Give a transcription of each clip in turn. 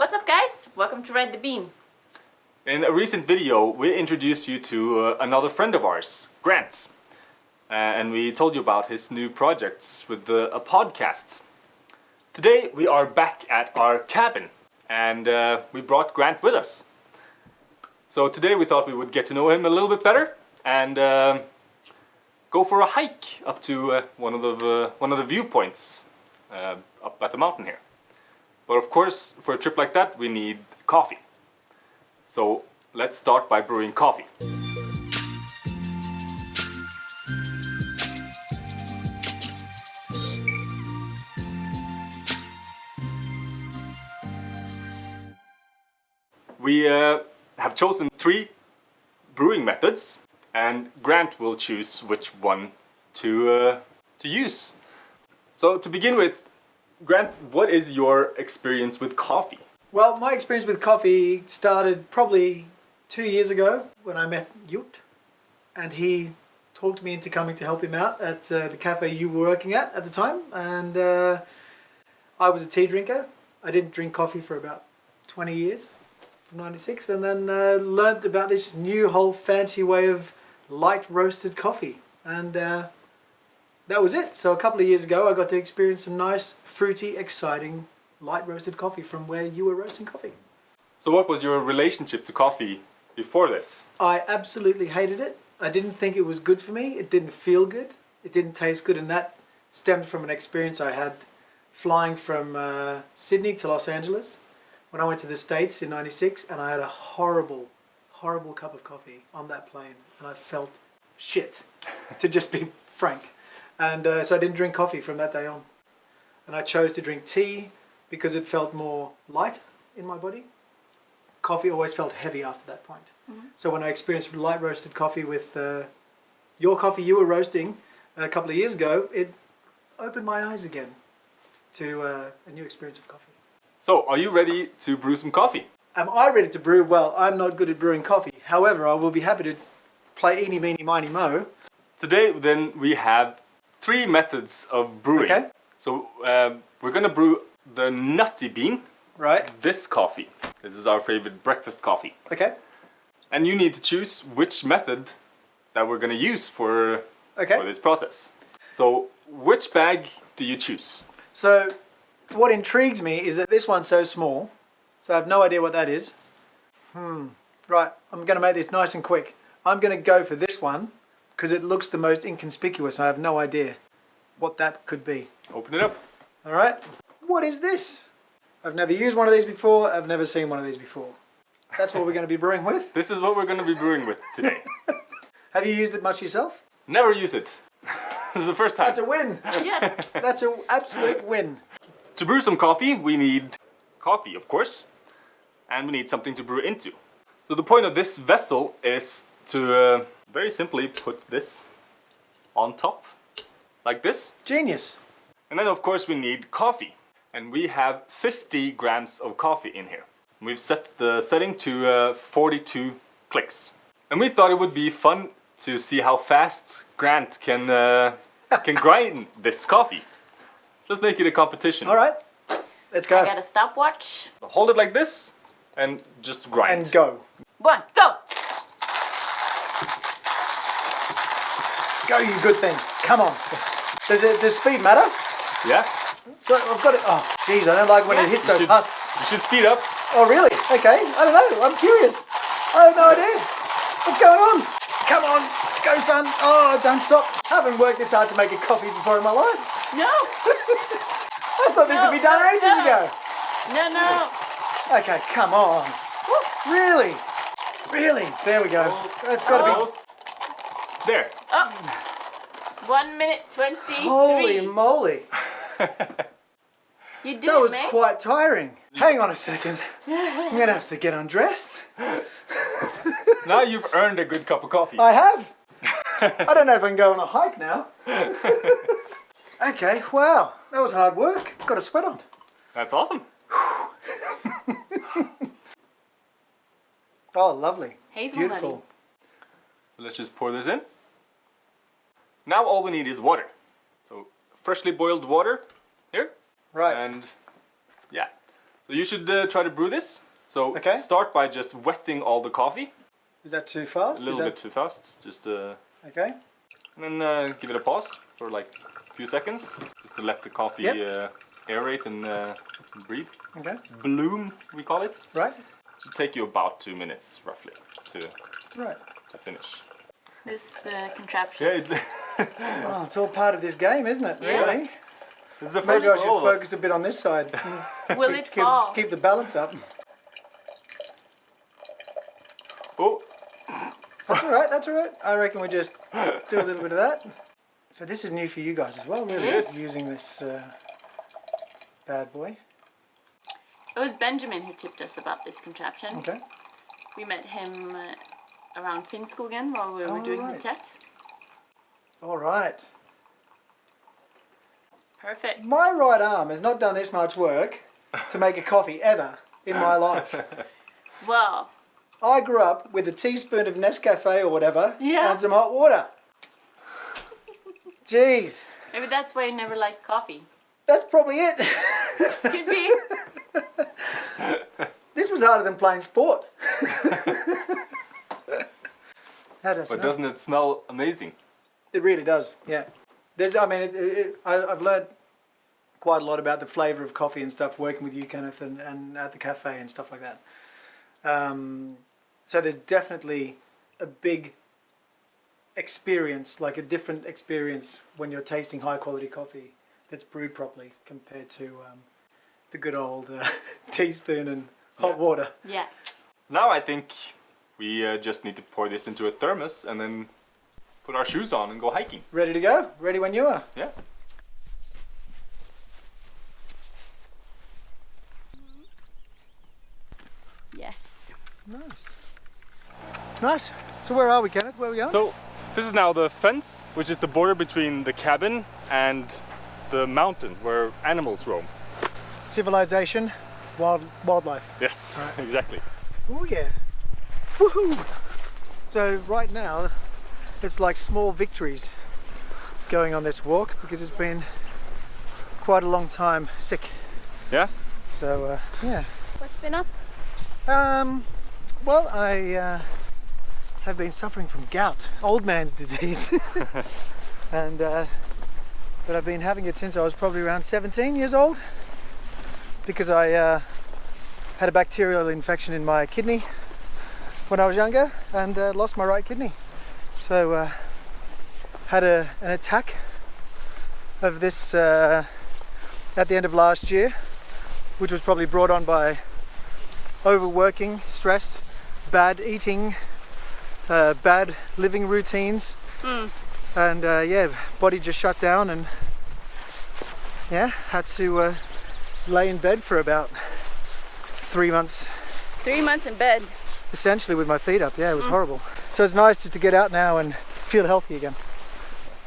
What's up guys? Welcome to Ride the Bean. In a recent video we introduced you to another friend of ours, Grant. And we told you about his new projects with a podcast. Today we are back at our cabin and we brought Grant with us. So today we thought we would get to know him a little bit better and go for a hike up to one of the viewpoints up at the mountain here. But of course, for a trip like that, we need coffee. So let's start by brewing coffee. We have chosen 3 brewing methods, and Grant will choose which one to use. So to begin with, Grant, what is your experience with coffee? Well, my experience with coffee started probably 2 years ago when I met Jut, and he talked me into coming to help him out at the cafe you were working at the time. And I was a tea drinker. I didn't drink coffee for about 20 years, from '96, and then learned about this new whole fancy way of light roasted coffee. And that was it. So a couple of years ago I got to experience some nice, fruity, exciting light roasted coffee from where you were roasting coffee. So what was your relationship to coffee before this? I absolutely hated it. I didn't think it was good for me. It didn't feel good. It didn't taste good, and that stemmed from an experience I had flying from Sydney to Los Angeles when I went to the States in '96, and I had a horrible, horrible cup of coffee on that plane, and I felt shit, to just be frank. And so I didn't drink coffee from that day on. And I chose to drink tea because it felt more light in my body. Coffee always felt heavy after that point. Mm-hmm. So when I experienced light roasted coffee with your coffee you were roasting a couple of years ago, it opened my eyes again to a new experience of coffee. So, are you ready to brew some coffee? Am I ready to brew? Well, I'm not good at brewing coffee. However, I will be happy to play eeny, meeny, miny, moe. Today, then, we have 3 methods of brewing. Okay. So, we're gonna brew the nutty bean. Right. This coffee. This is our favorite breakfast coffee. Okay. And you need to choose which method that we're gonna use for this process. So, which bag do you choose? So, what intrigues me is that this one's so small, so I have no idea what that is. Right, I'm going to make this nice and quick. I'm going to go for this one because it looks the most inconspicuous. I have no idea what that could be. Open it up. All right. What is this? I've never used one of these before. I've never seen one of these before. That's what we're going to be brewing with. This is what we're going to be brewing with today. Have you used it much yourself? Never used it. This is the first time. That's a win. Yes. That's an absolute win. To brew some coffee, we need coffee, of course, and we need something to brew into. So the point of this vessel is to very simply put this on top, like this. Genius. And then of course we need coffee. And we have 50 grams of coffee in here. We've set the setting to 42 clicks. And we thought it would be fun to see how fast Grant can grind this coffee. Let's make it a competition. All right. Let's go. I got a stopwatch. Hold it like this and just grind. And go. 1, go! Go, you good thing. Come on. Does speed matter? Yeah? So I've got it. Oh, jeez, I don't like when it hits those husks. You should speed up. Oh, really? Okay. I don't know. I'm curious. I have no idea. What's going on? Come on. Go, son. Oh, don't stop. I haven't worked this hard to make a coffee before in my life. No! I thought this would be done ages ago. No. Okay, come on. Really? Really? There we go. That's got to Almost. There. Oh. 1 minute 23. be... Holy moly. You did That was it, mate. quite tiring. Hang on a second. I'm going to have to get undressed. Now you've earned a good cup of coffee. I have. I don't know if I can go on a hike now. Okay, wow. That was hard work. Got a sweat on. That's awesome. Oh, lovely. Hazelnutty. Beautiful. So let's just pour this in. Now all we need is water. So freshly boiled water here. Right. And yeah. So you should try to brew this. So Okay. start by just wetting all the coffee. Is that too fast? A little bit too fast. Just Okay. and then give it a pause for like a few seconds, just to let the coffee aerate and breathe. Okay. Bloom, we call it. Right. It should take you about 2 minutes roughly Right. to finish. This contraption. Yeah, Well, it's all part of this game, isn't it? Really? Yes. this is the first Maybe I for should all of us. focus a bit on this side. Will it fall? Keep the balance up. Oh, That's all right. That's all right. I reckon we just do a little bit of that. So this is new for you guys as well, really. It is. Using this bad boy. It was Benjamin who tipped us about this contraption. Okay. We met him around Finnskogen while we were Oh, doing right. the tet. All right. Perfect. My right arm has not done this much work to make a coffee ever in my life. Well, I grew up with a teaspoon of Nescafe or whatever Yeah. and some hot water. Jeez. maybe that's why you never liked coffee. That's probably it. Could be. This was harder than playing sport. How does it but smell? doesn't it smell amazing? It really does, yeah. I've learned quite a lot about the flavour of coffee and stuff working with you, Kenneth, and at the cafe and stuff like that. So there's definitely a big experience, like a different experience when you're tasting high quality coffee that's brewed properly compared to the good old teaspoon and hot water. Yeah. Now I think we just need to pour this into a thermos and then put our shoes on and go hiking. Ready to go? Ready when you are. Yeah. Yes. Nice. Nice. So where are we, Kenneth? Where are we going? So this is now the fence, which is the border between the cabin and the mountain where animals roam. Civilization, wildlife. Yes, Right. exactly. Oh yeah. Woohoo! So right now, it's like small victories going on this walk because it's been quite a long time sick. Yeah? So yeah. What's been up? Well, I have been suffering from gout, old man's disease, and but I've been having it since I was probably around 17 years old because I had a bacterial infection in my kidney when I was younger and lost my right kidney. So had an attack of this at the end of last year, which was probably brought on by overworking, stress, bad eating, bad living routines, and yeah, body just shut down, and yeah, had to lay in bed for about 3 months, 3 months in bed. essentially with my feet up. Yeah, it was horrible. So it's nice just to get out now and feel healthy again.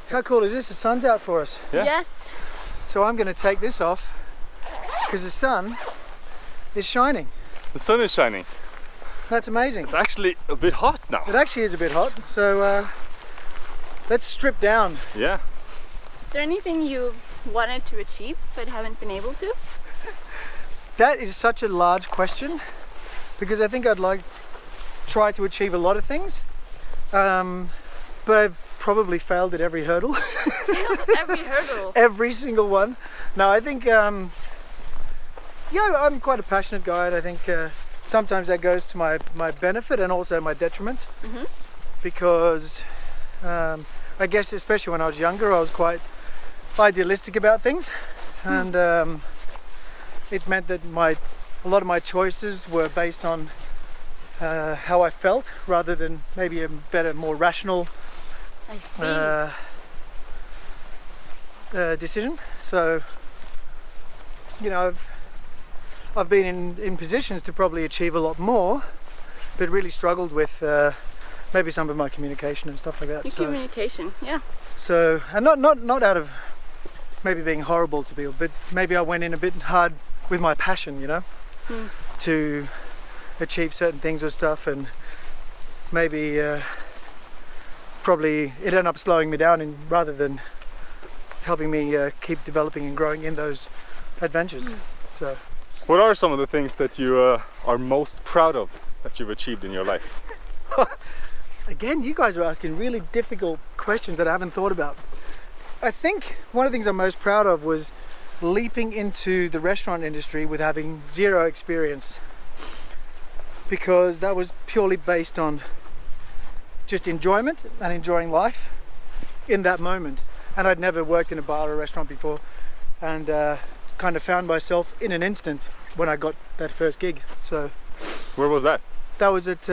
How cool is this? The sun's out for us. Yeah. Yes. So I'm going to take this off because the sun is shining. The sun is shining. That's amazing. It's actually a bit hot now. It actually is a bit hot, so let's strip down. Yeah. Is there anything you wanted to achieve but haven't been able to? That is such a large question because I think I'd like try to achieve a lot of things, but I've probably failed at every hurdle. Every hurdle. Every single one. No, I think yeah, I'm quite a passionate guy, and I think sometimes that goes to my benefit and also my detriment, because I guess especially when I was younger I was quite idealistic about things, and it meant that a lot of my choices were based on how I felt rather than maybe a better, more rational I see. decision. So you know, I've been in positions to probably achieve a lot more, but really struggled with maybe some of my communication and stuff like that. Your communication, yeah. So, and not out of maybe being horrible to people, but maybe I went in a bit hard with my passion, you know, to achieve certain things or stuff, and maybe probably it ended up slowing me down rather than helping me keep developing and growing in those adventures. So What are some of the things that you are most proud of that you've achieved in your life? Again, you guys are asking really difficult questions that I haven't thought about. I think one of the things I'm most proud of was leaping into the restaurant industry with having zero experience, because that was purely based on just enjoyment and enjoying life in that moment. And I'd never worked in a bar or a restaurant before, and kind of found myself in an instant when I got that first gig. So Where was that? that was at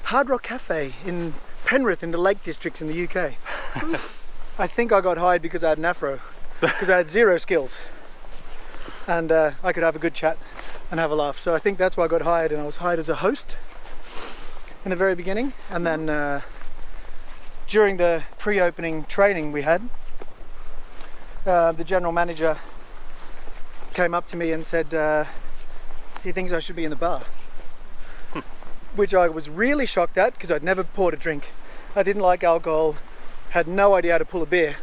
Hard Rock Cafe in Penrith in the Lake Districts in the UK. I think I got hired because I had an afro, because I had zero skills, and I could have a good chat and have a laugh. So I think that's why I got hired, and I was hired as a host in the very beginning, and then during the pre-opening training we had, the general manager came up to me and said he thinks I should be in the bar, which I was really shocked at because I'd never poured a drink. I didn't like alcohol, had no idea how to pull a beer,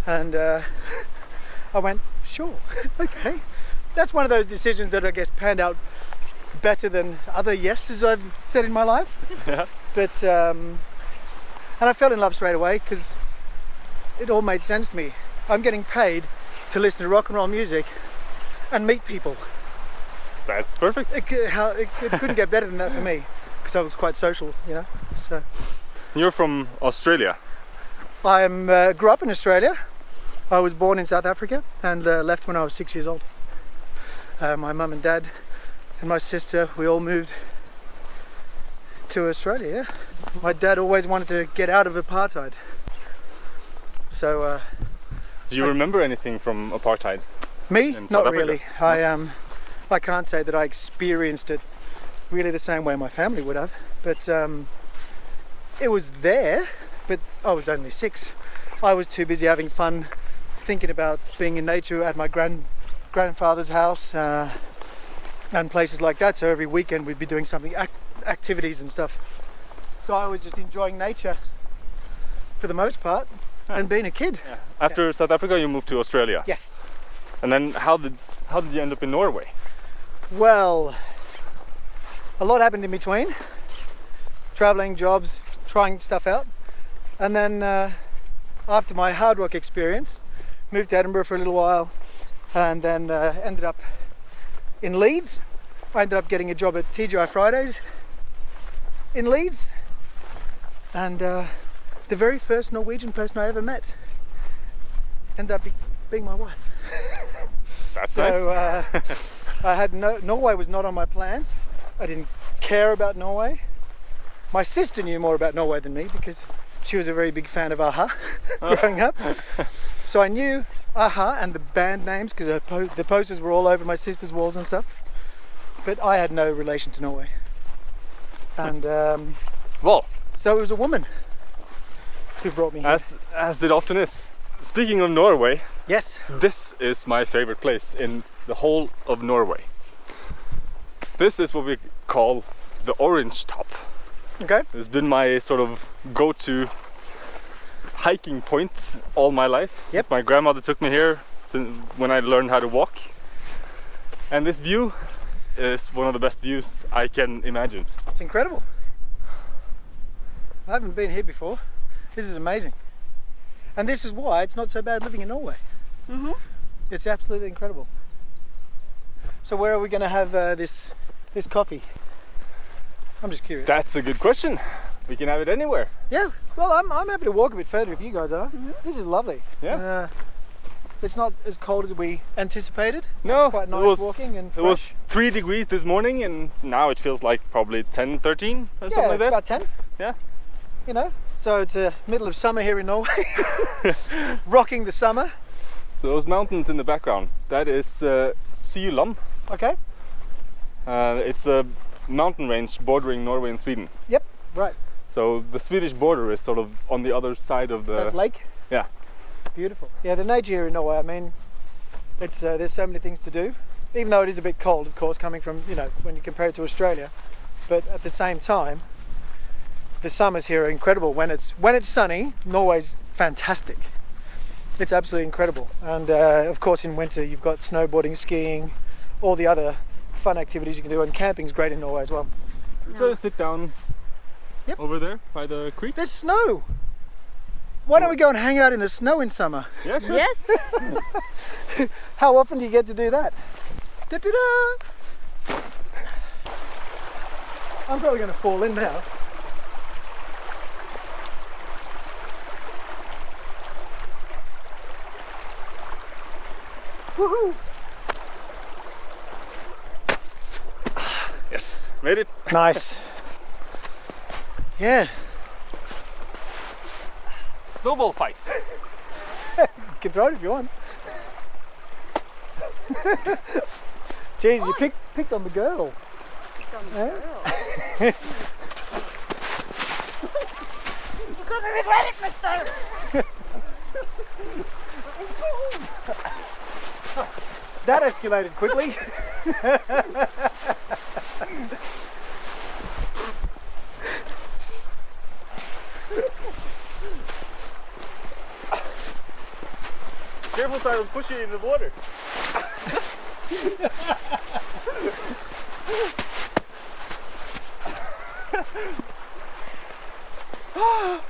and I went, sure, okay. That's one of those decisions that I guess panned out better than other yeses I've said in my life. Yeah. But and I fell in love straight away because it all made sense to me. I'm getting paid to listen to rock and roll music and meet people. That's perfect. It couldn't get better than that for me, because I was quite social, you know. So You're from Australia. I grew up in Australia. I was born in South Africa and left when I was 6 years old. My mum and dad and my sister, we all moved to Australia. Yeah. My dad always wanted to get out of apartheid. So Do you remember anything from apartheid? me, In South not Africa? really. I can't say that I experienced it really the same way my family would have, but it was there, but I was only 6. I was too busy having fun, thinking about being in nature at my grandfather's house and places like that. So every weekend we'd be doing something, activities and stuff. So I was just enjoying nature for the most part and being a kid. Yeah. After South Africa, you moved to Australia. Yes. And then how did you end up in Norway? Well, a lot happened in between. Traveling, jobs, trying stuff out. And then after my hard rock experience, moved to Edinburgh for a little while, and then ended up in Leeds. I ended up getting a job at TGI Fridays in Leeds. And the very first Norwegian person I ever met ended up being my wife. That's nice. So I had Norway was not on my plans. I didn't care about Norway. My sister knew more about Norway than me because she was a very big fan of Aha growing up. So I knew Aha and the band names because the posters were all over my sister's walls and stuff. But I had no relation to Norway. And Well, so it was a woman who brought me here. as it often is. Speaking of Norway, Yes. this is my favorite place in the whole of Norway. This is what we call the Orange Top. Okay. It's been my sort of go-to hiking point all my life. Yep. My grandmother took me here when I learned how to walk. And this view is one of the best views I can imagine. It's incredible. I haven't been here before. This is amazing. And this is why it's not so bad living in Norway. Mm-hmm. It's absolutely incredible. So where are we going to have this coffee? I'm just curious. That's a good question. We can have it anywhere. Yeah, well, I'm happy to walk a bit further if you guys are. This is lovely. Yeah. It's not as cold as we anticipated. No, It's quite nice walking and it fresh. was 3 degrees this morning, and now it feels like probably 10, 13 or Yeah, something like it's that. about 10. Yeah. You know, so it's middle of summer here in Norway. Rocking the summer. So those mountains in the background, that is Syland. Okay. It's a mountain range bordering Norway and Sweden. Yep. Right. So the Swedish border is sort of on the other side of the... That lake. Yeah. Beautiful. Yeah, the nature here in Norway, I mean, it's there's so many things to do. Even though it is a bit cold, of course, coming from, you know, when you compare it to Australia. But at the same time, the summers here are incredible. When it's sunny, Norway's fantastic. It's absolutely incredible. And of course in winter you've got snowboarding, skiing, all the other fun activities you can do, and camping's great in Norway as well. So sit down Yep. over there by the creek. There's snow! Why don't we go and hang out in the snow in summer? Yeah, sure. Yes. How often do you get to do that? Da-da-da! I'm probably going to fall in now. Woohoo! Yes, made it. Nice. Yeah, Snowball fights. you can throw it if you want. Jeez, you picked on the girl. You gotta regret it, mister! That escalated quickly. Careful, so I will push you in the water.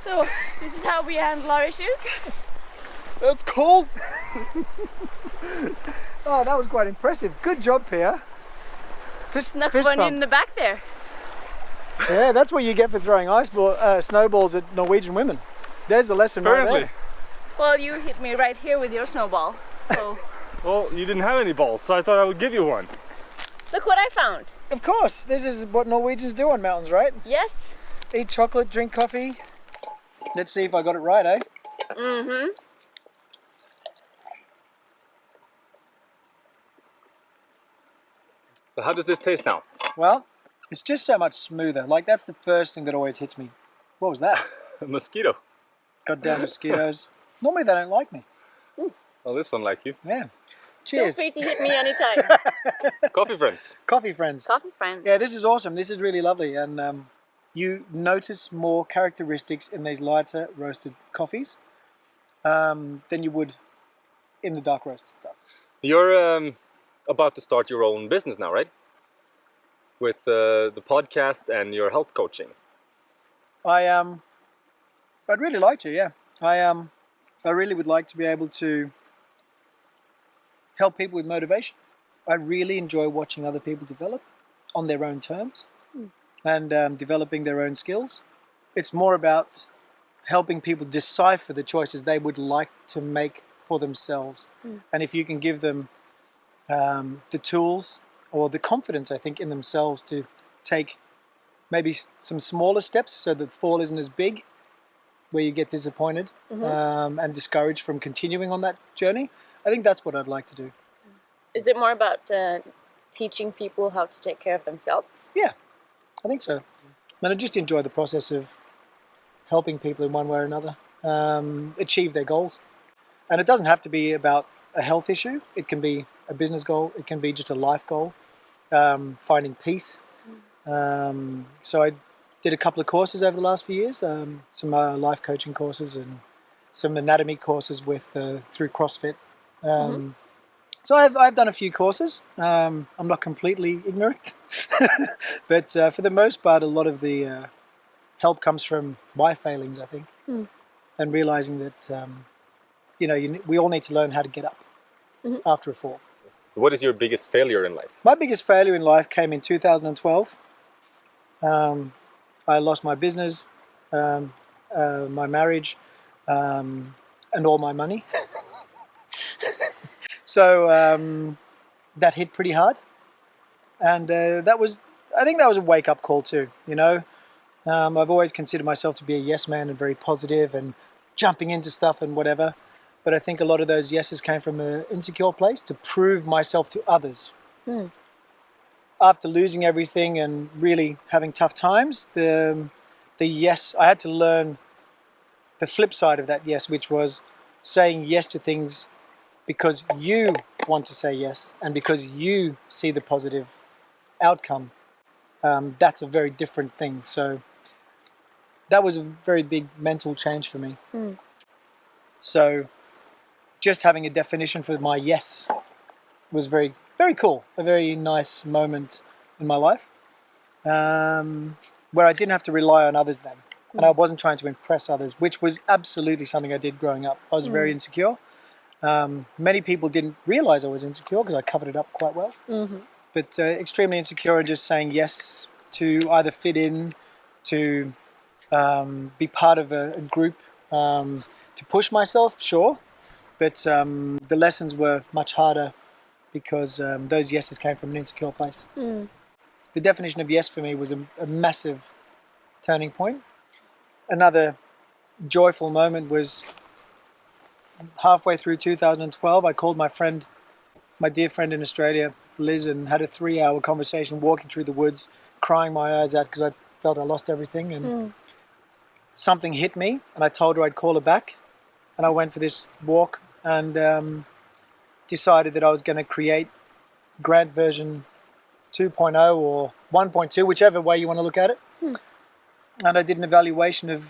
So, this is how we handle our issues. That's cold. Oh, that was quite impressive. Good job, Pia. Snuck Fist one bump. in the back there. Yeah, that's what you get for throwing snowballs at Norwegian women. There's a lesson Apparently. right Well, you hit me right here with your snowball. So, Well, you didn't have any balls, so I thought I would give you one. look what I found. there. Of course, this is what Norwegians do on mountains, right? Yes. Eat chocolate, drink coffee. Let's see if I got it right, eh? Mm-hmm. So how does this taste now? Well, it's just so much smoother. Like, that's the first thing that always hits me. What was that? A mosquito. Goddamn mosquitoes. Normally they don't like me. Well, this one like you. Yeah. Feel Cheers. free to hit me anytime. Coffee friends. Coffee friends. Coffee friend. Yeah, this is awesome. This is really lovely. And you notice more characteristics in these lighter roasted coffees than you would in the dark roasted stuff. You're about to start your own business now, right? With the podcast and your health coaching. I'd really like to, yeah. I really would like to be able to help people with motivation. I really enjoy watching other people develop on their own terms and developing their own skills. It's more about helping people decipher the choices they would like to make for themselves. And if you can give them the tools or the confidence, I think, in themselves to take maybe some smaller steps so the fall isn't as big, where you get disappointed and discouraged from continuing on that journey. I think that's what I'd like to do. Is it more about teaching people how to take care of themselves? Yeah, I think so. And I just enjoy the process of helping people in one way or another achieve their goals. And it doesn't have to be about a health issue. It can be a business goal. It can be just a life goal, finding peace. So I did a couple of courses over the last few years, some life coaching courses and some anatomy courses with through CrossFit. So I've done a few courses. I'm not completely ignorant, but for the most part, a lot of the help comes from my failings, I think, and realizing that we all need to learn how to get up after a fall. What is your biggest failure in life? My biggest failure in life came in 2012. I lost my business, my marriage, and all my money. So that hit pretty hard, and I think that was a wake-up call too. I've always considered myself to be a yes man and very positive and jumping into stuff and whatever. But I think a lot of those yeses came from an insecure place to prove myself to others. After losing everything and really having tough times, the yes, I had to learn the flip side of that yes, which was saying yes to things because you want to say yes and because you see the positive outcome. That's a very different thing. So that was a very big mental change for me. So just having a definition for my yes was very, very cool. A very nice moment in my life, where I didn't have to rely on others then. And I wasn't trying to impress others, which was absolutely something I did growing up. I was very insecure. Many people didn't realize I was insecure because I covered it up quite well. But extremely insecure and just saying yes to either fit in, to be part of a group, to push myself, sure. But the lessons were much harder because those yeses came from an insecure place. The definition of yes for me was a massive turning point. Another joyful moment was halfway through 2012. I called my dear friend in Australia, Liz, and had a 3-hour conversation walking through the woods, crying my eyes out because I felt I lost everything. And something hit me, and I told her I'd call her back. And I went for this walk and decided that I was going to create Grant version 2.0 or 1.2, whichever way you want to look at it. And I did an evaluation of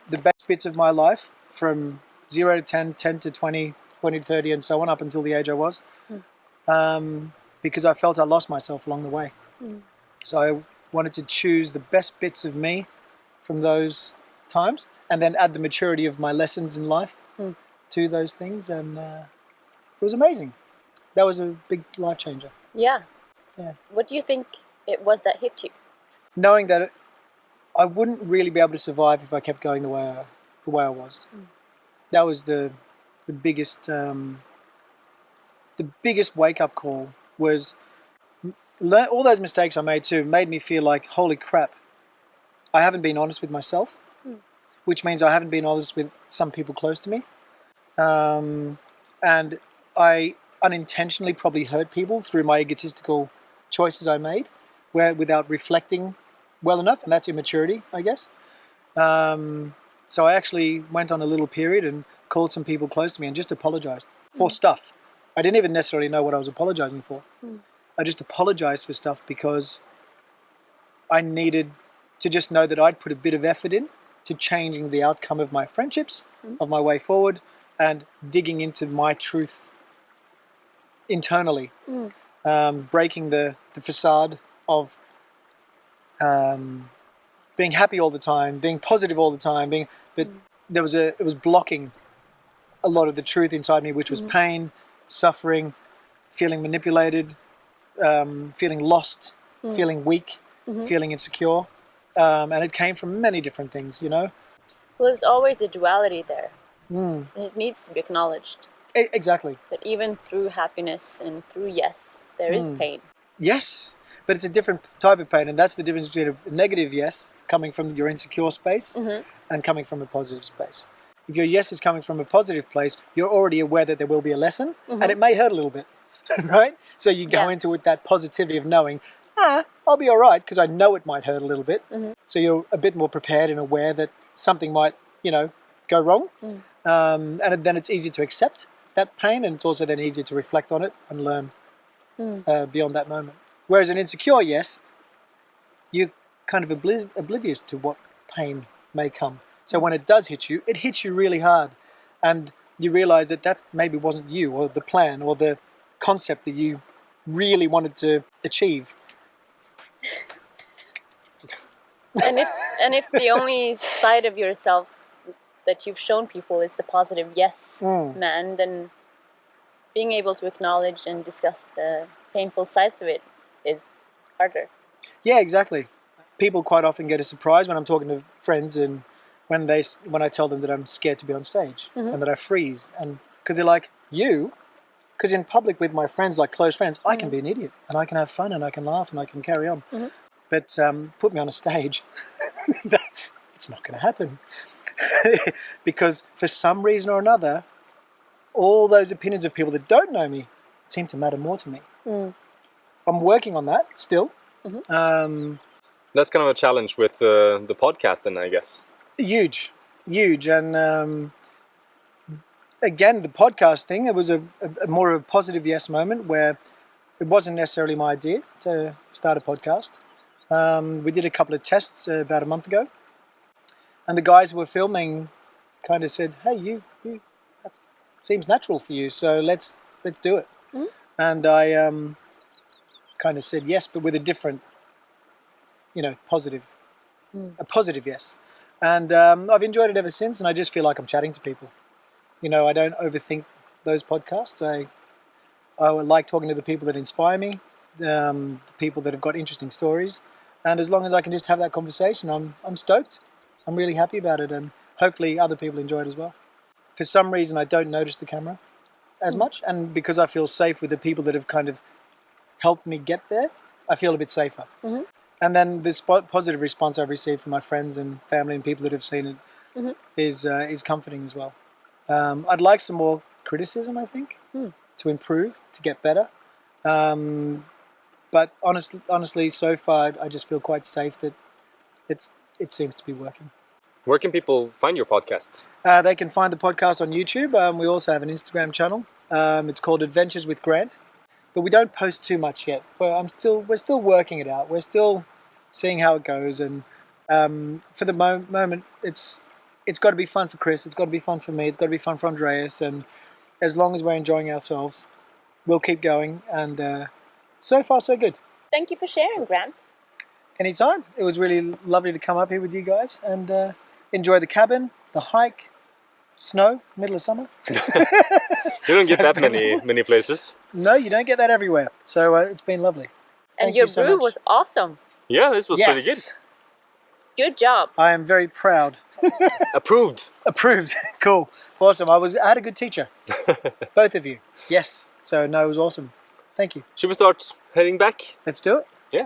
the best bits of my life from 0 to 10, 10 to 20, 20 to 30, and so on, up until the age I was, because I felt I lost myself along the way. So I wanted to choose the best bits of me from those times and then add the maturity of my lessons in life to those things, and it was amazing. That was a big life changer. Yeah. Yeah. What do you think it was that hit you? Knowing that I wouldn't really be able to survive if I kept going the way I was. That was the biggest wake up call. Was all those mistakes I made too made me feel like, holy crap, I haven't been honest with myself, which means I haven't been honest with some people close to me, and I unintentionally probably hurt people through my egotistical choices I made, without reflecting well enough, and that's immaturity, I guess. So I actually went on a little period and called some people close to me and just apologized for stuff. I didn't even necessarily know what I was apologizing for. I just apologized for stuff because I needed to just know that I'd put a bit of effort in to changing the outcome of my friendships, of my way forward, and digging into my truth internally, breaking the facade of being happy all the time, being positive all the time, but it was blocking a lot of the truth inside me, which was pain, suffering, feeling manipulated, feeling lost, feeling weak, feeling insecure, and it came from many different things, you know. Well, there's always a duality there, and it needs to be acknowledged. Exactly. That even through happiness and through yes, there is pain. Yes, but it's a different type of pain, and that's the difference between a negative yes coming from your insecure space and coming from a positive space. If your yes is coming from a positive place, you're already aware that there will be a lesson, and it may hurt a little bit, right? So you go into it with that positivity of knowing, I'll be all right, because I know it might hurt a little bit. So you're a bit more prepared and aware that something might, go wrong. And then it's easy to accept that pain, and it's also then easier to reflect on it and learn beyond that moment. Whereas an insecure yes, you're kind of oblivious to what pain may come. So when it does hit you, it hits you really hard, and you realize that maybe wasn't you, or the plan, or the concept that you really wanted to achieve. And if the only side of yourself that you've shown people is the positive yes man, then being able to acknowledge and discuss the painful sides of it is harder. Yeah, exactly. People quite often get a surprise when I'm talking to friends, and when I tell them that I'm scared to be on stage and that I freeze, and because they're like, you? Because in public with my friends, like close friends, I can be an idiot and I can have fun and I can laugh and I can carry on. But put me on a stage, it's not going to happen. Because for some reason or another, all those opinions of people that don't know me seem to matter more to me. I'm working on that still. That's kind of a challenge with the podcast then, I guess. Huge. And again, the podcast thing, it was a more of a positive yes moment, where it wasn't necessarily my idea to start a podcast. We did a couple of tests about a month ago, and the guys who were filming kind of said, hey, you seems natural for you, so let's do it. Mm. And I kind of said yes, but with a different, positive, a positive yes. And I've enjoyed it ever since, and I just feel like I'm chatting to people. I don't overthink those podcasts. I like talking to the people that inspire me, the people that have got interesting stories, and as long as I can just have that conversation, I'm stoked. I'm really happy about it, and hopefully other people enjoy it as well. For some reason, I don't notice the camera as much, and because I feel safe with the people that have kind of helped me get there, I feel a bit safer. Mm-hmm. And then this positive response I've received from my friends and family and people that have seen it is comforting as well. I'd like some more criticism, I think, to improve, to get better. But honestly, so far, I just feel quite safe that it seems to be working. Where can people find your podcasts? They can find the podcast on YouTube. We also have an Instagram channel. It's called Adventures with Grant. But we don't post too much yet. We're still working it out. We're still seeing how it goes. And for the moment, it's got to be fun for Chris. It's got to be fun for me. It's got to be fun for Andreas. And as long as we're enjoying ourselves, we'll keep going. And so far, so good. Thank you for sharing, Grant. Anytime. It was really lovely to come up here with you guys and enjoy the cabin, the hike, snow, middle of summer. You don't get that many places. No, you don't get that everywhere. So it's been lovely. And Thank your you so brew much. was awesome. Yeah, this was pretty good. Yes. Good job. I am very proud. Approved. Approved. Cool. Awesome. I had a good teacher. Both of you. Yes. So no, it was awesome. Thank you. Should we start heading back? Let's do it. Yeah.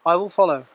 I will follow.